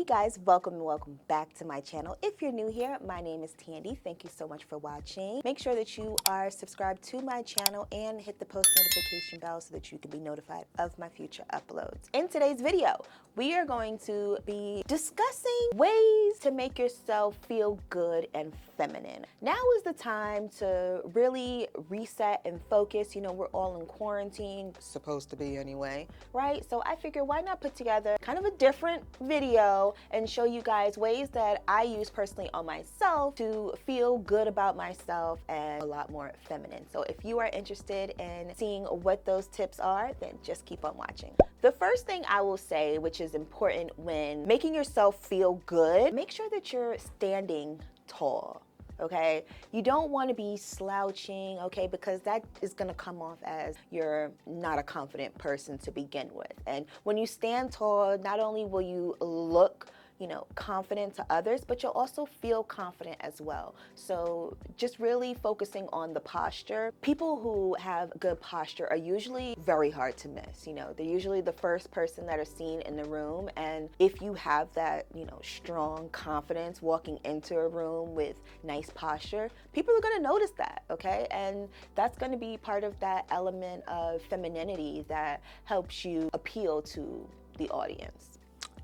guys, welcome and welcome back to my channel. If you're new here, my name is Tandy. Thank you so much for watching. Make sure that you are subscribed to my channel and hit the post notification bell so that you can be notified of my future uploads. In today's video, we are going to be discussing ways to make yourself feel good and feminine. Now is the time to really reset and focus. You know, we're all in quarantine, supposed to be anyway, right? So I figure why not put together kind of a different video and show you guys ways that I use personally on myself to feel good about myself and a lot more feminine. So if you are interested in seeing what those tips are, then just keep on watching. The first thing I will say, which is important when making yourself feel good, make sure that you're standing tall. Okay, you don't want to be slouching, okay, because that is going to come off as you're not a confident person to begin with. And when you stand tall, not only will you look, you know, confident to others, but you'll also feel confident as well. So just really focusing on the posture. People who have good posture are usually very hard to miss. You know, they're usually the first person that are seen in the room. And if you have that, you know, strong confidence walking into a room with nice posture, people are going to notice that, okay? And that's going to be part of that element of femininity that helps you appeal to the audience.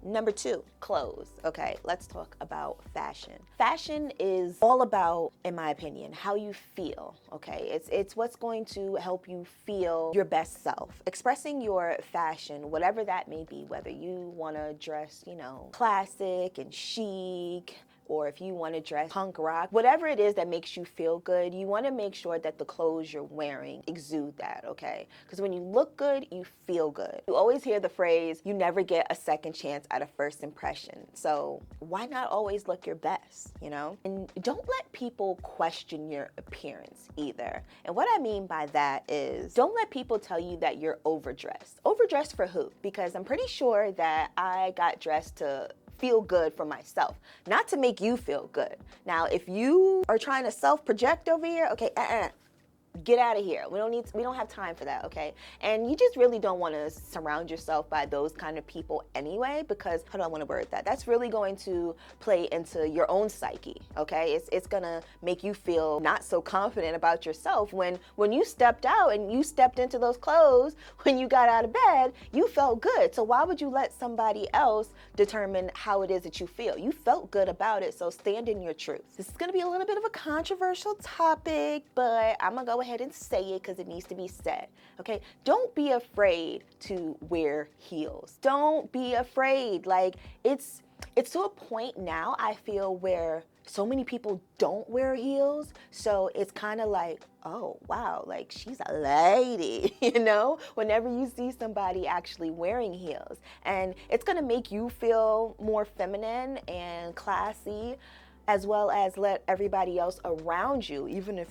Number two, clothes. Okay, let's talk about fashion. Fashion is all about, in my opinion, how you feel, okay? It's what's going to help you feel your best self. Expressing your fashion, whatever that may be, whether you want to dress, you know, classic and chic, or if you want to dress punk rock, whatever it is that makes you feel good, you want to make sure that the clothes you're wearing exude that, okay? Because when you look good, you feel good. You always hear the phrase, you never get a second chance at a first impression. So why not always look your best, you know? And don't let people question your appearance either. And what I mean by that is, don't let people tell you that you're overdressed. Overdressed for who? Because I'm pretty sure that I got dressed to feel good for myself, not to make you feel good. Now, if you are trying to self-project over here, okay, get out of here. We don't have time for that, okay? And you just really don't want to surround yourself by those kind of people anyway, because how do I want to word that? That's really going to play into your own psyche, okay? It's gonna make you feel not so confident about yourself when you stepped out and you stepped into those clothes, when you got out of bed, you felt good. So why would you let somebody else determine how it is that you feel? You felt good about it, so stand in your truth. This is gonna be a little bit of a controversial topic, but I'm gonna go ahead and say it because it needs to be said, okay? Don't be afraid to wear heels. Don't be afraid. Like, it's to a point now, I feel, where so many people don't wear heels, so it's kind of like, oh wow, like she's a lady, you know, whenever you see somebody actually wearing heels. And it's gonna make you feel more feminine and classy, as well as let everybody else around you, even if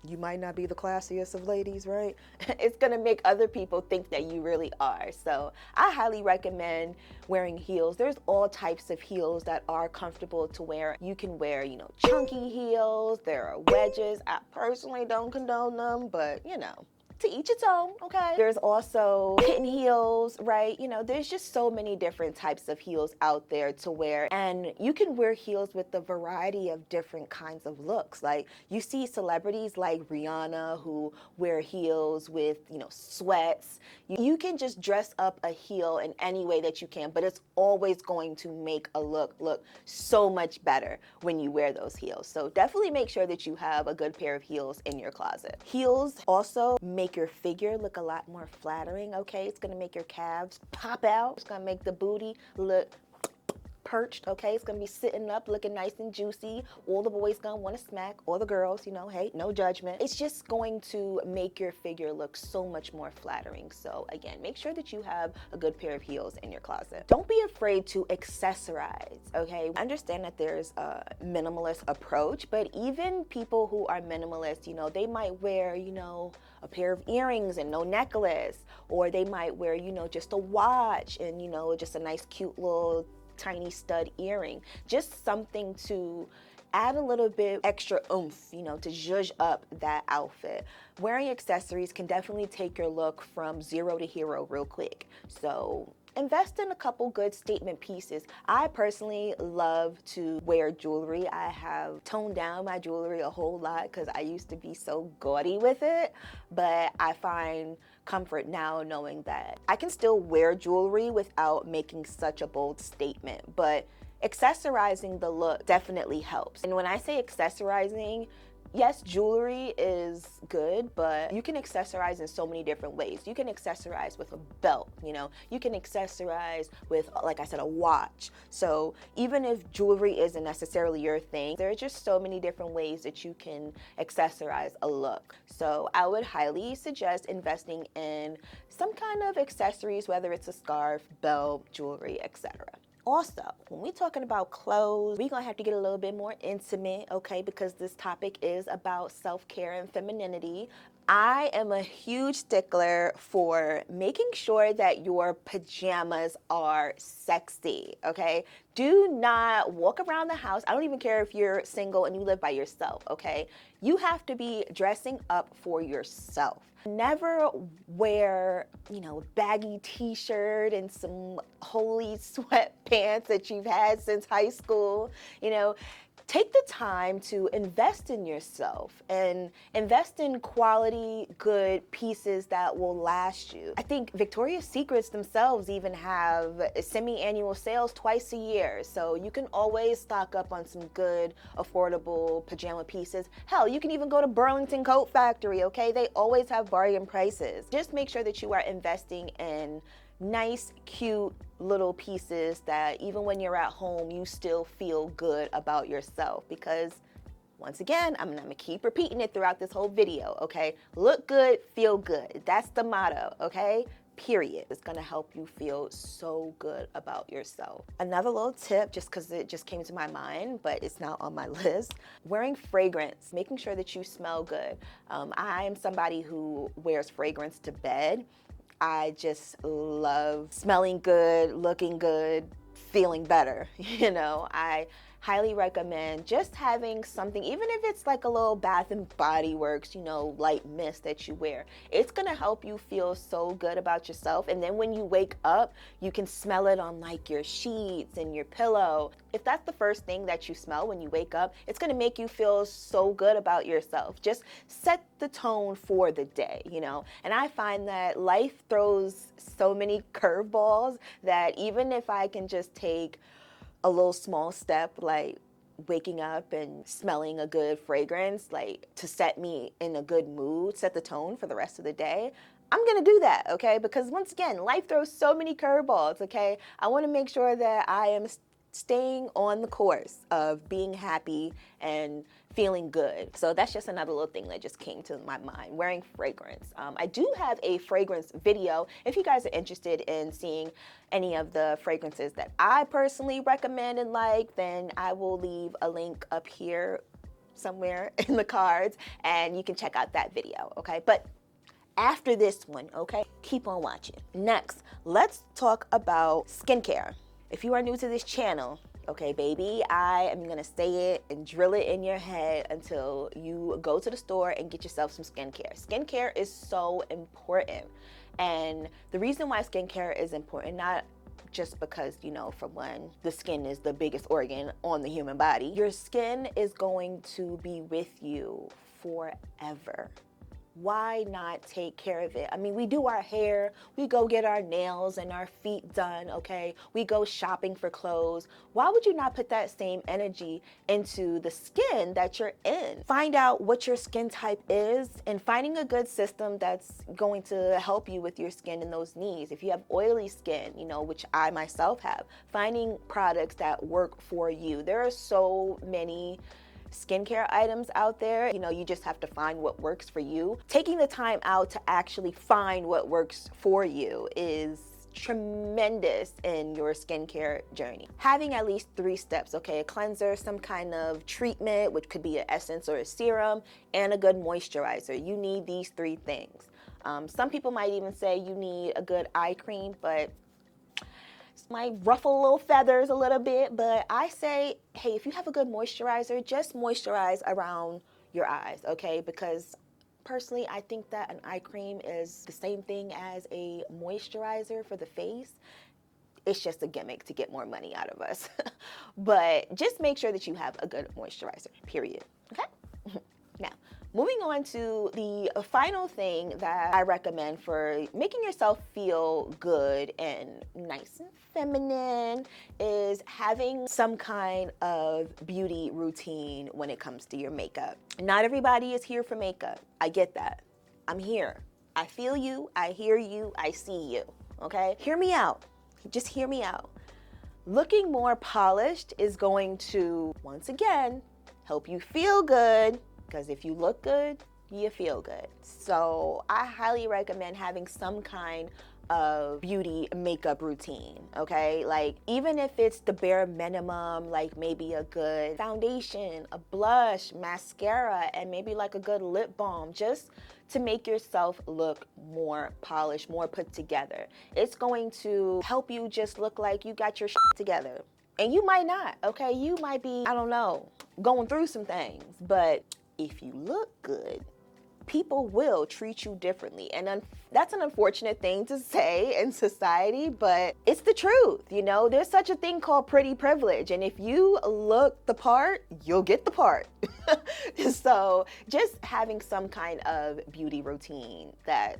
you might not be the classiest of ladies, right? It's gonna make other people think that you really are. So I highly recommend wearing heels. There's all types of heels that are comfortable to wear. You can wear, you know, chunky heels. There are wedges. I personally don't condone them, but you know, to each its own, okay? There's also kitten heels, right? You know, there's just so many different types of heels out there to wear, and you can wear heels with a variety of different kinds of looks. Like, you see celebrities like Rihanna who wear heels with, you know, sweats. You can just dress up a heel in any way that you can, but it's always going to make a look so much better when you wear those heels. So definitely make sure that you have a good pair of heels in your closet. Heels also make your figure look a lot more flattering, okay? It's gonna make your calves pop out. It's gonna make the booty look perched, okay? It's gonna be sitting up looking nice and juicy. All the boys gonna want to smack, all the girls, you know, hey, no judgment. It's just going to make your figure look so much more flattering. So again, make sure that you have a good pair of heels in your closet. Don't be afraid to accessorize, okay? Understand that there's a minimalist approach, but even people who are minimalist, you know, they might wear, you know, a pair of earrings and no necklace, or they might wear, you know, just a watch and, you know, just a nice cute little tiny stud earring, just something to add a little bit extra oomph, you know, to zhuzh up that outfit. Wearing accessories can definitely take your look from 0 to hero real quick. So invest in a couple good statement pieces. I personally love to wear jewelry. I have toned down my jewelry a whole lot because I used to be so gaudy with it, but I find comfort now knowing that I can still wear jewelry without making such a bold statement, but accessorizing the look definitely helps. And when I say accessorizing, yes, jewelry is good, but you can accessorize in so many different ways. You can accessorize with a belt, you know, you can accessorize with, like I said, a watch. So even if jewelry isn't necessarily your thing, there are just so many different ways that you can accessorize a look. So I would highly suggest investing in some kind of accessories, whether it's a scarf, belt, jewelry, etc. Also, when we're talking about clothes, we're gonna have to get a little bit more intimate, okay, because this topic is about self-care and femininity. I am a huge stickler for making sure that your pajamas are sexy, okay? Do not walk around the house. I don't even care if you're single and you live by yourself, okay? You have to be dressing up for yourself. Never wear, you know, a baggy t-shirt and some holy sweatpants that you've had since high school, you know. Take the time to invest in yourself and invest in quality, good pieces that will last you. I think Victoria's Secrets themselves even have semi-annual sales twice a year, so you can always stock up on some good, affordable pajama pieces. Hell, you can even go to Burlington Coat Factory, okay? They always have bargain prices. Just make sure that you are investing in nice, cute little pieces that even when you're at home, you still feel good about yourself. Because once again, I'm gonna keep repeating it throughout this whole video, okay? Look good, feel good. That's the motto, okay? Period. It's gonna help you feel so good about yourself. Another little tip, just because it just came to my mind, but it's not on my list, wearing fragrance, making sure that you smell good. I am somebody who wears fragrance to bed. I just love smelling good, looking good, feeling better, you know. I highly recommend just having something, even if it's like a little Bath and Body Works, you know, light mist that you wear. It's gonna help you feel so good about yourself, and then when you wake up, you can smell it on like your sheets and your pillow. If that's the first thing that you smell when you wake up, it's gonna make you feel so good about yourself. Just set the tone for the day, you know. And I find that life throws so many curveballs that even if I can just take a little small step, like waking up and smelling a good fragrance, like to set me in a good mood, set the tone for the rest of the day, I'm gonna do that, okay? Because once again, life throws so many curveballs, okay? I wanna make sure that I am staying on the course of being happy and feeling good. So that's just another little thing that just came to my mind, wearing fragrance. I do have a fragrance video. If you guys are interested in seeing any of the fragrances that I personally recommend and like, then I will leave a link up here somewhere in the cards and you can check out that video, okay? But after this one, okay, keep on watching. Next, let's talk about skincare. If you are new to this channel, okay, baby, I am gonna say it and drill it in your head until you go to the store and get yourself some skincare. Skincare is so important. And the reason why skincare is important, not just because, you know, for one, the skin is the biggest organ on the human body. Your skin is going to be with you forever. Why not take care of it? I mean, we do our hair, we go get our nails and our feet done, okay? We go shopping for clothes. Why would you not put that same energy into the skin that you're in? Find out what your skin type is and finding a good system that's going to help you with your skin and those needs. If you have oily skin, you know, which I myself have, finding products that work for you. There are so many skincare items out there. You know, you just have to find what works for you. Taking the time out to actually find what works for you is tremendous in your skincare journey. Having at least 3 steps, okay? A cleanser, some kind of treatment, which could be an essence or a serum, and a good moisturizer. You need these 3 things. Some people might even say you need a good eye cream, but might ruffle little feathers a little bit, but I say, hey, if you have a good moisturizer, just moisturize around your eyes, okay? Because personally, I think that an eye cream is the same thing as a moisturizer for the face. it's just a gimmick to get more money out of us. But just make sure that you have a good moisturizer, period. Okay? Now, moving on to the final thing that I recommend for making yourself feel good and nice and feminine is having some kind of beauty routine when it comes to your makeup. Not everybody is here for makeup. I get that. I'm here. I feel you, I hear you, I see you, okay? Hear me out. Just hear me out. Looking more polished is going to, once again, help you feel good, because if you look good, you feel good. So I highly recommend having some kind of beauty makeup routine, okay? Like, even if it's the bare minimum, like maybe a good foundation, a blush, mascara, and maybe like a good lip balm, just to make yourself look more polished, more put together. It's going to help you just look like you got your shit together. And you might not, okay? You might be, I don't know, going through some things, but if you look good, people will treat you differently. And that's an unfortunate thing to say in society, but it's the truth. You know, there's such a thing called pretty privilege. And if you look the part, you'll get the part. So just having some kind of beauty routine that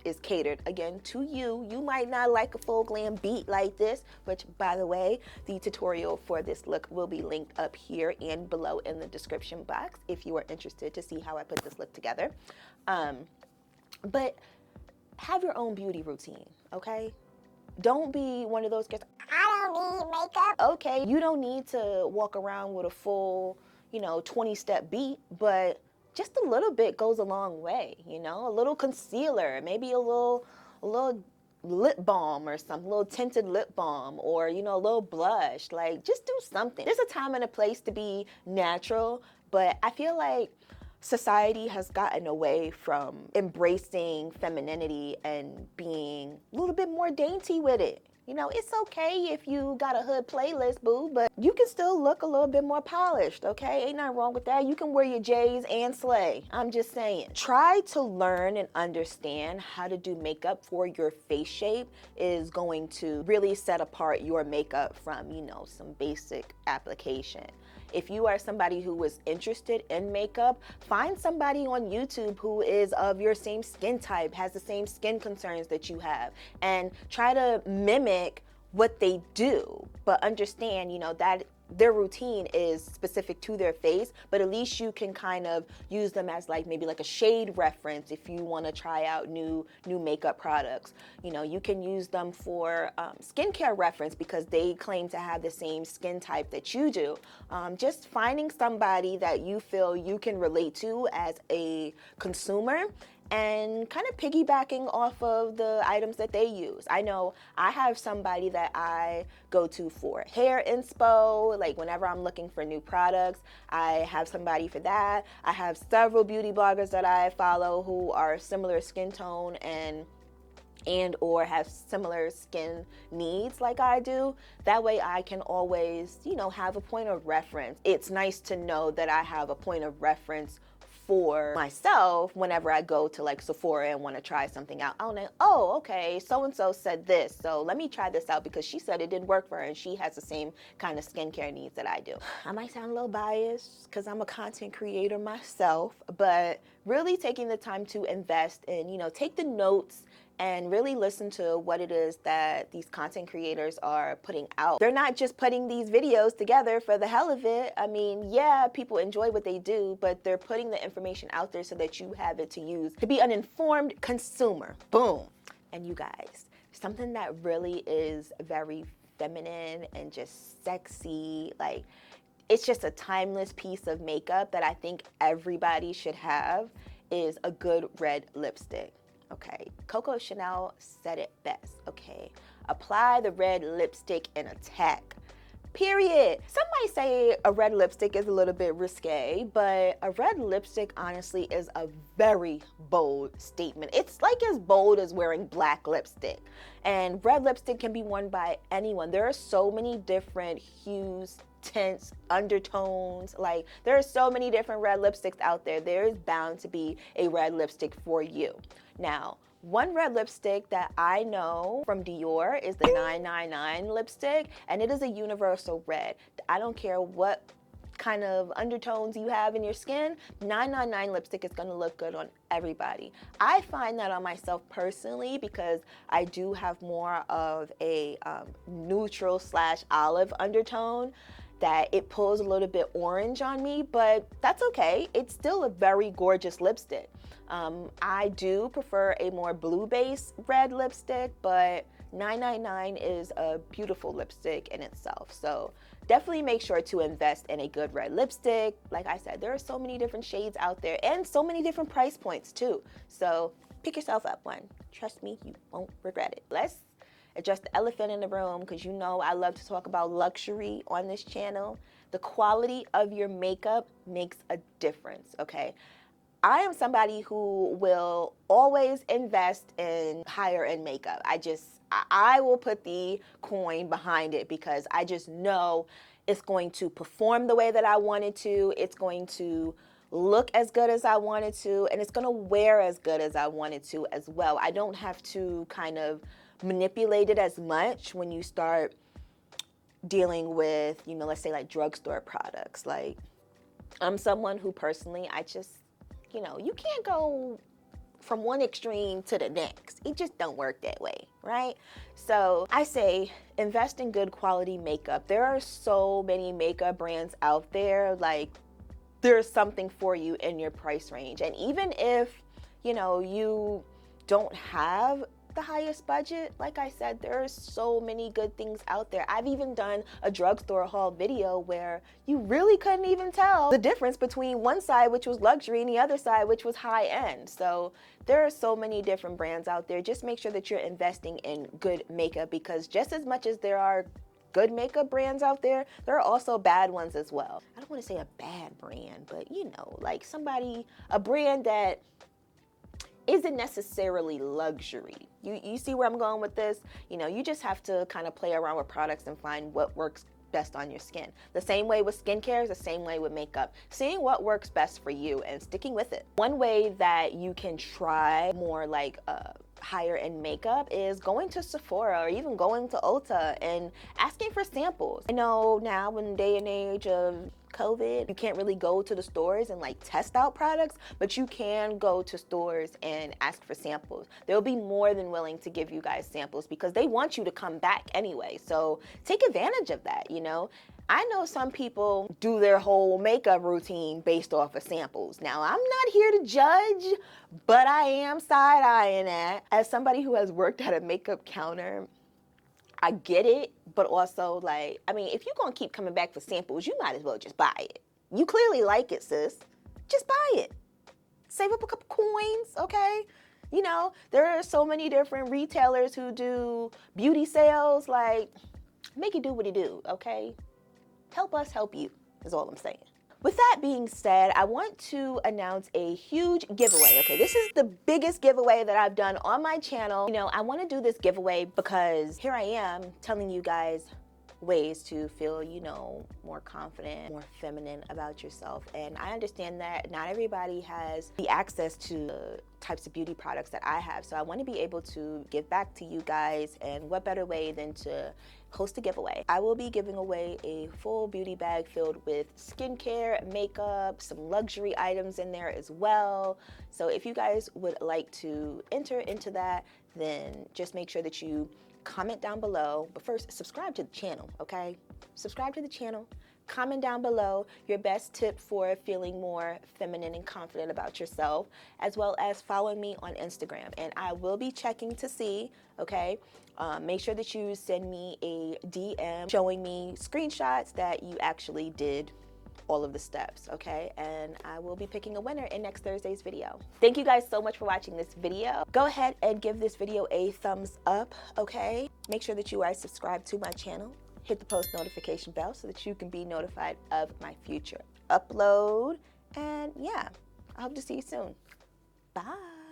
is catered, again, to you. You might not like a full glam beat like this, which, by the way, the tutorial for this look will be linked up here and below in the description box if you are interested to see how I put this look together. But have your own beauty routine, okay? Don't be one of those girls, I don't need makeup. Okay, you don't need to walk around with a full, 20-step beat, but just a little bit goes a long way, a little concealer, maybe a little lip balm or something, a little tinted lip balm, or, a little blush. Like, just do something. There's a time and a place to be natural, but I feel like society has gotten away from embracing femininity and being a little bit more dainty with it. It's okay if you got a hood playlist, boo, but you can still look a little bit more polished, okay? Ain't nothing wrong with that. You can wear your J's and slay. I'm just saying. Try to learn and understand how to do makeup for your face shape is going to really set apart your makeup from, some basic application. If you are somebody who is interested in makeup, find somebody on YouTube who is of your same skin type, has the same skin concerns that you have, and try to mimic what they do, but understand, that their routine is specific to their face, but at least you can kind of use them as maybe a shade reference if you want to try out new makeup products. You can use them for skincare reference because they claim to have the same skin type that you do. Just finding somebody that you feel you can relate to as a consumer and kind of piggybacking off of the items that they use. I know I have somebody that I go to for hair inspo, like whenever I'm looking for new products, I have somebody for that. I have several beauty bloggers that I follow who are similar skin tone and or have similar skin needs like I do. That way I can always, have a point of reference. It's nice to know that I have a point of reference for myself whenever I go to Sephora and want to try something out. I'll know, oh, okay, so-and-so said this, so let me try this out because she said it didn't work for her and she has the same kind of skincare needs that I do. I might sound a little biased because I'm a content creator myself, but really taking the time to invest in, take the notes and really listen to what it is that these content creators are putting out. They're not just putting these videos together for the hell of it. I mean, yeah, people enjoy what they do, but they're putting the information out there so that you have it to use to be an informed consumer. Boom. And you guys, something that really is very feminine and just sexy, it's just a timeless piece of makeup that I think everybody should have, is a good red lipstick. Okay, Coco Chanel said it best, okay? Apply the red lipstick and attack, period. Some might say a red lipstick is a little bit risque, but a red lipstick honestly is a very bold statement. It's as bold as wearing black lipstick. And red lipstick can be worn by anyone. There are so many different hues tints, undertones. Like, there are so many different red lipsticks out there. There is bound to be a red lipstick for you. Now, one red lipstick that I know from Dior is the 999 lipstick, and it is a universal red. I don't care what kind of undertones you have in your skin, 999 lipstick is going to look good on everybody. I find that on myself personally because I do have more of a neutral / olive undertone, that it pulls a little bit orange on me, but that's okay. It's still a very gorgeous lipstick. I do prefer a more blue-based red lipstick, but 999 is a beautiful lipstick in itself. So definitely make sure to invest in a good red lipstick. Like I said, there are so many different shades out there and so many different price points too. So pick yourself up one. Trust me, you won't regret it. Let's address the elephant in the room, because you know I love to talk about luxury on this channel. The quality of your makeup makes a difference, okay? I am somebody who will always invest in higher end makeup. I will put the coin behind it because I just know it's going to perform the way that I want it to. It's going to look as good as I want it to, and it's going to wear as good as I want it to as well. I don't have to kind of manipulate it as much when you start dealing with, you know, let's say like drugstore products. Like, I'm someone who personally, you know, you can't go from one extreme to the next. It just don't work that way, right? So I say invest in good quality makeup. There are so many makeup brands out there. Like, there's something for you in your price range. And even if, you know, you don't have the highest budget, like I said, there are so many good things out there. I've even done a drugstore haul video where you really couldn't even tell the difference between one side, which was luxury, and the other side, which was high end. So there are so many different brands out there. Just make sure that you're investing in good makeup, because just as much as there are good makeup brands out there, there are also bad ones as well. I don't want to say a bad brand, but you know, like a brand that isn't necessarily luxury. You see where I'm going with this? You know, you just have to kind of play around with products and find what works best on your skin. The same way with skincare is the same way with makeup. Seeing what works best for you and sticking with it. One way that you can try more like higher end makeup is going to Sephora or even going to Ulta and asking for samples. I know now in the day and age of COVID, you can't really go to the stores and like test out products, but you can go to stores and ask for samples. They'll be more than willing to give you guys samples because they want you to come back anyway. So take advantage of that, you know. I know some people do their whole makeup routine based off of samples. Now, I'm not here to judge, but I am side-eyeing that. As somebody who has worked at a makeup counter, I get it, but also, like, I mean, if you're gonna keep coming back for samples, you might as well just buy it. You clearly like it, sis. Just buy it. Save up a couple coins, okay? You know, there are so many different retailers who do beauty sales. Like, make it do what it do, okay? Help us help you, is all I'm saying. With that being said, I want to announce a huge giveaway. Okay, this is the biggest giveaway that I've done on my channel. You know, I want to do this giveaway because here I am telling you guys ways to feel, you know, more confident, more feminine about yourself. And I understand that not everybody has the access to the types of beauty products that I have. So I want to be able to give back to you guys, and what better way than to host a giveaway. I will be giving away a full beauty bag filled with skincare, makeup, some luxury items in there as well. So if you guys would like to enter into that, then just make sure that you comment down below. But first, subscribe to the channel, okay? Subscribe to the channel. Comment down below your best tip for feeling more feminine and confident about yourself, as well as follow me on Instagram. And I will be checking to see, okay? Make sure that you send me a DM showing me screenshots that you actually did all of the steps, okay? And I will be picking a winner in next Thursday's video. Thank you guys so much for watching this video. Go ahead and give this video a thumbs up, okay? Make sure that you are subscribed to my channel. Hit the post notification bell so that you can be notified of my future upload. And yeah, I hope to see you soon. Bye.